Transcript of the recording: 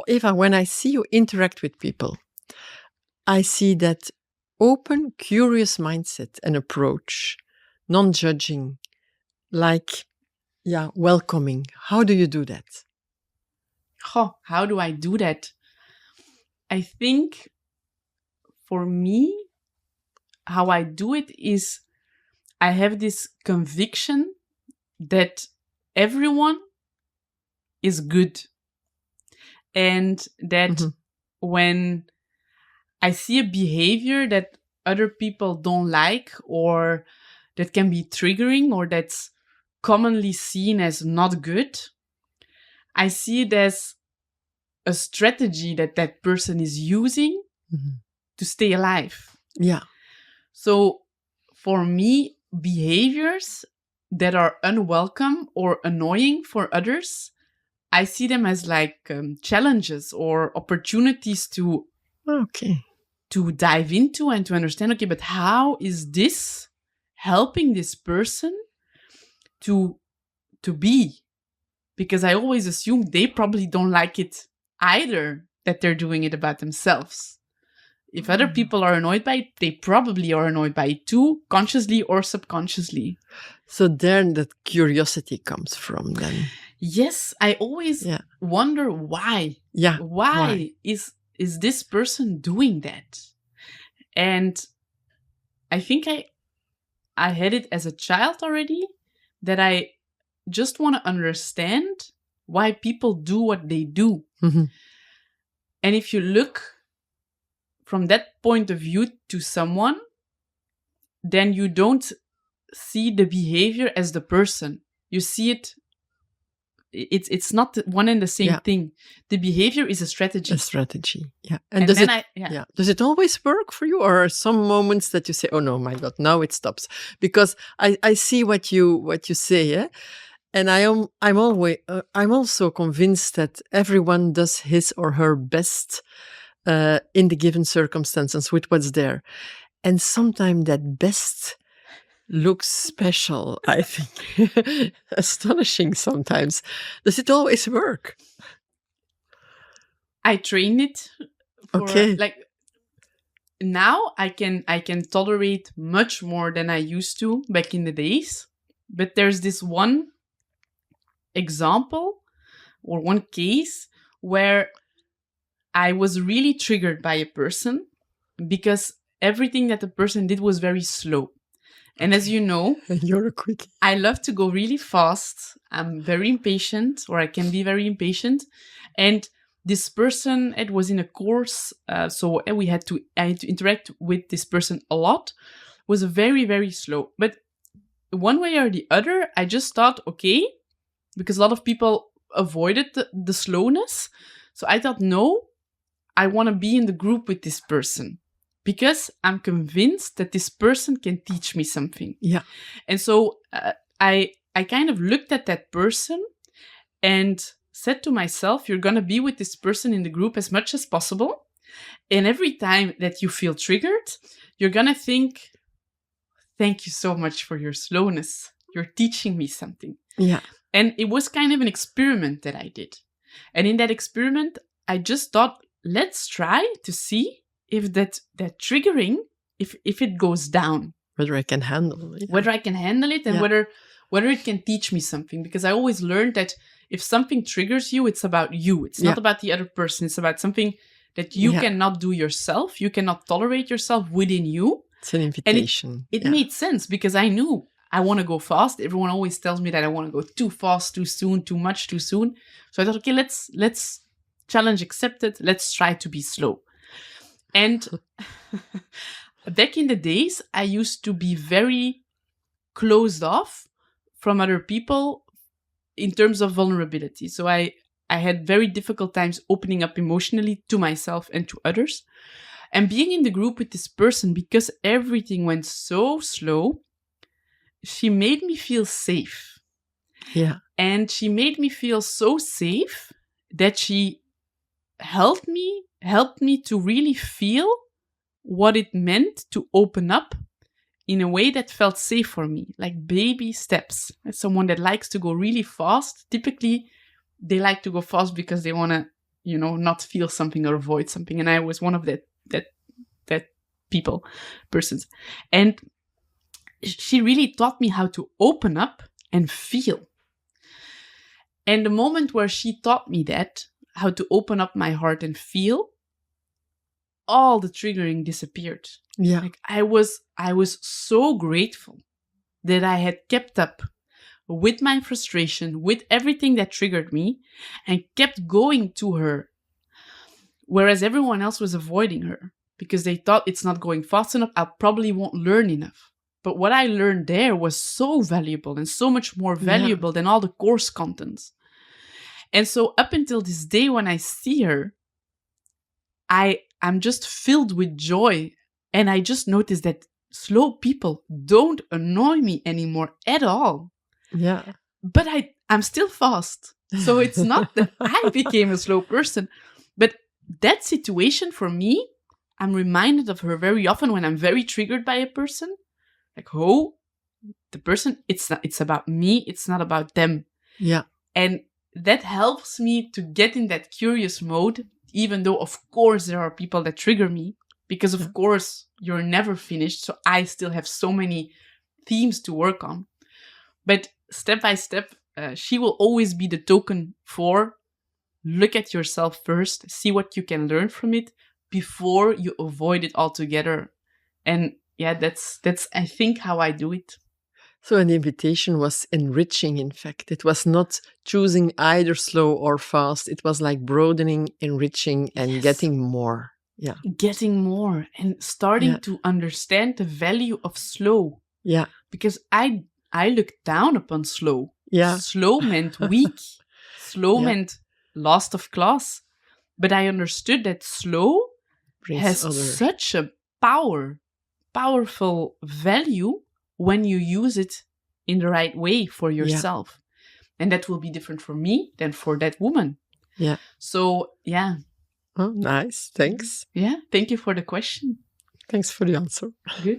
Eva, when I see you interact with people, I see that open, curious mindset and approach, non-judging, like, welcoming. How do you do that? How do I do that? I think for me, how I do it is I have this conviction that everyone is good. And that when I see a behavior that other people don't like, or that can be triggering, or that's commonly seen as not good, I see it as a strategy that that person is using to stay alive. Yeah. So for me, behaviors that are unwelcome or annoying for others, I see them as like challenges or opportunities to dive into and to understand, okay, but how is this helping this person to be? Because I always assume they probably don't like it either, that they're doing it about themselves. If other people are annoyed by it, they probably are annoyed by it too, consciously or subconsciously. So there that curiosity comes from then. Yes, I always wonder why. Yeah. Why is this person doing that? And I think I had it as a child already, that I just want to understand why people do what they do. And if you look from that point of view to someone, then you don't see the behavior as the person. You see it's not one and the same thing. The behavior is a strategy. A strategy, yeah. And does it always work for you, or are some moments that you say, "Oh no, my God, now it stops"? Because I see what you say, and I'm also convinced that everyone does his or her best in the given circumstances with what's there, and sometimes that best looks special, I think. Astonishing sometimes. Does it always work? I train it like now I can tolerate much more than I used to back in the days. But there's this one example or one case where I was really triggered by a person because everything that the person did was very slow. And as you know, you're a quickie. I love to go really fast. I'm very impatient, or I can be very impatient. And this person, it was in a course, so I had to interact with this person a lot, was very, very slow. But one way or the other, I just thought, okay, because a lot of people avoided the slowness. So I thought, no, I want to be in the group with this person, because I'm convinced that this person can teach me something. Yeah. And so I kind of looked at that person and said to myself, you're going to be with this person in the group as much as possible. And every time that you feel triggered, you're going to think, thank you so much for your slowness. You're teaching me something. Yeah. And it was kind of an experiment that I did. And in that experiment, I just thought, let's try to see if that triggering, if it goes down. Whether I can handle it. Whether I can handle it, and whether it can teach me something. Because I always learned that if something triggers you, it's about you. It's not about the other person. It's about something that you cannot do yourself. You cannot tolerate yourself within you. It's an invitation. And it made sense, because I knew I want to go fast. Everyone always tells me that I want to go too fast, too soon, too much, too soon. So I thought, okay, let's challenge accepted. Let's try to be slow. And back in the days, I used to be very closed off from other people in terms of vulnerability. So I had very difficult times opening up emotionally to myself and to others. And being in the group with this person, because everything went so slow, she made me feel safe. Yeah. And she made me feel so safe that she helped me to really feel what it meant to open up in a way that felt safe for me, like baby steps. As someone that likes to go really fast, typically they like to go fast because they want to not feel something or avoid something. And I was one of that persons. And she really taught me how to open up and feel. And the moment where she taught me that, how to open up my heart and feel, all the triggering disappeared. Yeah. Like I was so grateful that I had kept up with my frustration, with everything that triggered me, and kept going to her. Whereas everyone else was avoiding her because they thought it's not going fast enough. I probably won't learn enough. But what I learned there was so valuable and so much more valuable than all the course contents. And so up until this day, when I see her, I'm just filled with joy. And I just noticed that slow people don't annoy me anymore at all. Yeah. But I'm still fast. So it's not that I became a slow person. But that situation for me, I'm reminded of her very often when I'm very triggered by a person. Like, oh, the person, it's about me. It's not about them. Yeah. And that helps me to get in that curious mode, even though, of course, there are people that trigger me. Because, of course, you're never finished. So I still have so many themes to work on. But step by step, she will always be the token for look at yourself first, see what you can learn from it before you avoid it altogether. And yeah, that's I think how I do it. So an invitation was enriching, in fact. It was not choosing either slow or fast. It was like broadening, enriching, and getting more. Yeah. Getting more and starting to understand the value of slow. Yeah. Because I looked down upon slow. Yeah. Slow meant weak. Slow meant last of class. But I understood that slow has such a powerful value when you use it in the right way for yourself. And that will be different for me than for that woman. Yeah. So, yeah. Oh, nice. Thanks. Yeah. Thank you for the question. Thanks for the answer. Good.